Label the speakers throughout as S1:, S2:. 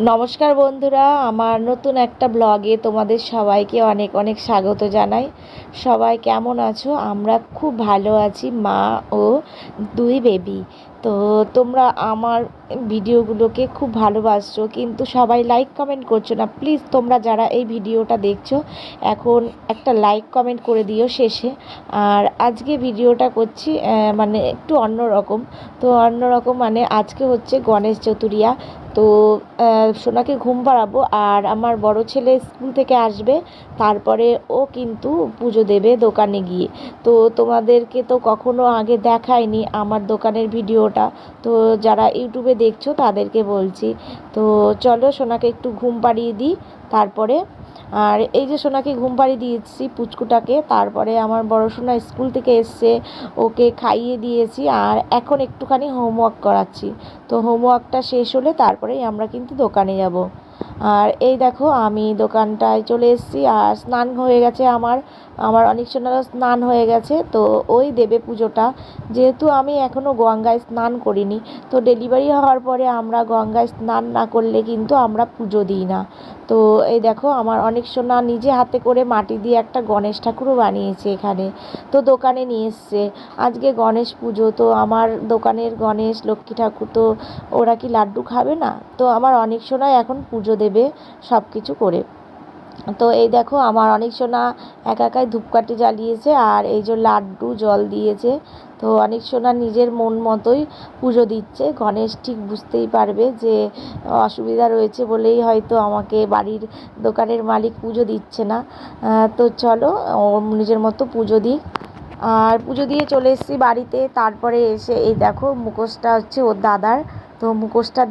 S1: নমস্কার বন্ধুরা, আমার নতুন একটা ব্লগে তোমাদের সবাইকে অনেক অনেক স্বাগত জানাই। সবাই কেমন আছো? আমরা খুব ভালো আছি, মা ও দুই বেবি। তো তোমরা আমার ভিডিওগুলোকে খুব ভালোবাসছো, কিন্তু সবাই লাইক কমেন্ট করছো না। প্লিজ তোমরা যারা এই ভিডিওটা দেখছো এখন একটা লাইক কমেন্ট করে দিও শেষে। আর আজকে ভিডিওটা করছি মানে একটু অন্যরকম। তো অন্যরকম মানে আজকে হচ্ছে গণেশ চতুর্থী। তো সোনাকে ঘুম পাড়াবো, আর আমার বড় ছেলে স্কুল থেকে আসবে, তারপরে ও কিন্তু পুজো দেবে দোকানে গিয়ে। তো তোমাদেরকে তো কখনো আগে দেখায়নি আমার দোকানের ভিডিওটা, তো যারা ইউটিউবে দেখছো তাদেরকে বলছি। তো চলো সোনাকে একটু ঘুম পাড়িয়ে দিই তারপরে। আর এই যে সোনাকে ঘুম পাড়িয়ে দিয়েছি পুচকুটাকে, তারপরে আমার বড় সোনা স্কুল থেকে এসছে, ওকে খাইয়ে দিয়েছি, আর এখন একটুখানি হোমওয়ার্ক করাচ্ছি। তো হোমওয়ার্কটা শেষ হলে তারপরেই আমরা কিন্তু দোকানে যাব। আর এই দেখো আমি দোকানটায় চলে এসেছি, আর স্নান হয়ে গেছে আমার আমার অনেক সোনারও স্নান হয়ে গেছে। তো ওই দেবে পুজোটা, যেহেতু আমি এখনও গঙ্গায় স্নান করিনি। তো ডেলিভারি হওয়ার পরে আমরা গঙ্গায় স্নান না করলে কিন্তু আমরা পুজো দিই না। তো এই দেখো আমার অনেক সোনা নিজে হাতে করে মাটি দিয়ে একটা গণেশ ঠাকুরও বানিয়েছে এখানে। তো দোকানে নিয়ে এসছে, আজকে গণেশ পুজো, তো আমার দোকানের গণেশ লক্ষ্মী ঠাকুর, তো ওরা কি লাড্ডু খাবে না? তো আমার অনেক সোনাই এখন পুজো দেবে সব কিছু করে। তো এই দেখো আমার অনেক সোনা একা একাই ধূপকাঠি জ্বালিয়েছে, আর এই যে লাড্ডু জল দিয়েছে। তো অনেক সোনা নিজের মন মতোই পুজো দিচ্ছে। গণেশ ঠিক বুঝতেই পারবে যে অসুবিধা রয়েছে বলেই হয়তো আমাকে বাড়ির দোকানের মালিক পুজো দিচ্ছে না। তো চলো ও নিজের মতো পুজো দিই। আর পুজো দিয়ে চলে এসেছি বাড়িতে। তারপরে এসে এই দেখো মুখোশটা হচ্ছে ওর দাদার। তো মুখোশটা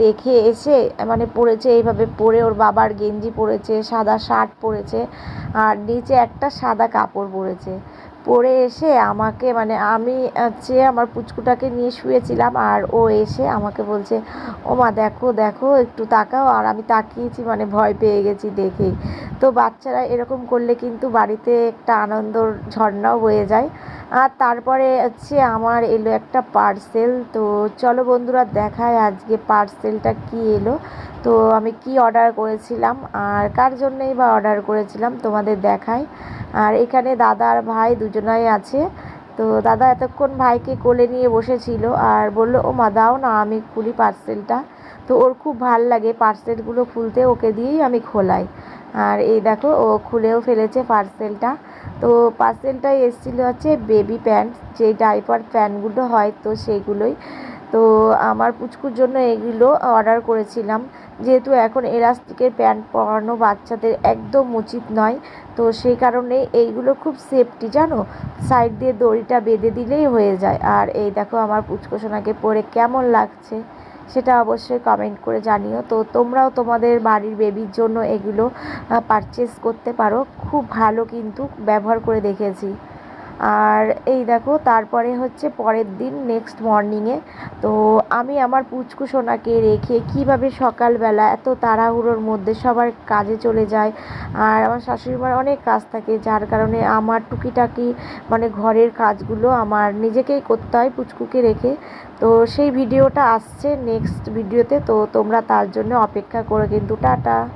S1: দেখে এসে মানে পরেছে এইভাবে, পরে ওর বাবার গেঞ্জি পরেছে, সাদা শার্ট পরেছে, আর নিচে একটা সাদা কাপড় পরেছে। পরে এসে আমাকে মানে আমি হচ্ছে আমার পুচকুটাকে নিয়ে শুয়েছিলাম, আর ও এসে আমাকে বলছে, ও মা দেখো দেখো একটু তাকাও। আর আমি তাকিয়েছি, মানে ভয় পেয়ে গেছি দেখেই। তো বাচ্চারা এরকম করলে কিন্তু বাড়িতে একটা আনন্দর ঝর্ণাও বয়ে যায়। আর তারপরে হচ্ছে আমার এলো একটা পার্সেল। তো চলো বন্ধুরা দেখায় আজকে পার্সেলটা কি এলো। তো আমি কি অর্ডার করেছিলাম আর কার জন্যই বা অর্ডার করেছিলাম তোমাদের দেখাই। আর এখানে দাদা আর ভাই দুজনাই আছে। তো দাদা এতক্ষণ ভাইকে কোলে নিয়ে বসেছিল, আর বলল, ও মা দাও না আমি খুলি পার্সেলটা। তো ওর খুব ভাল লাগে পার্সেলগুলো খুলতে, ওকে দিয়েই আমি খোলাই। আর এই দেখো ও খুলেও ফেলেছে পার্সেলটা। তো পার্সেলটাই এসেছিলো হচ্ছে বেবি প্যান্ট, যে ডাইপার প্যান্টগুলো হয় তো সেইগুলোই। তো আমার পুচকুর জন্য এগুলো অর্ডার করেছিলাম, যেহেতু এখন এলাস্টিকের প্যান্ট পরানো বাচ্চাদের একদম উচিত নয়। তো সেই কারণে এইগুলো খুব সেফটি জানো, সাইড দিয়ে দড়িটা বেঁধে দিলেই হয়ে যায়। আর এই দেখো আমার পুচকোসোনাকে পরে কেমন লাগছে সেটা অবশ্যই কমেন্ট করে জানিও। তো তোমরাও তোমাদের বাড়ির বেবির জন্য এগুলো পারচেস করতে পারো, খুব ভালো কিন্তু ব্যবহার করে দেখেছি। আর এই দেখো তারপরে হচ্ছে পরের দিন নেক্সট মর্নিংয়ে, তো আমি আমার পুচকু সোনাকে রেখে কিভাবে সকালবেলা এত তাড়াহুড়োর মধ্যে সবার কাজে চলে যায়। আর আমার শাশুড়িমার অনেক কাজ থাকে, যার কারণে আমার টুকিটাকি মানে ঘরের কাজগুলো আমার নিজেকেই করতে হয় পুচকুকে রেখে। তো সেই ভিডিওটা আসছে নেক্সট ভিডিওতে, তো তোমরা তার জন্য অপেক্ষা করো কিন্তু। টাটা।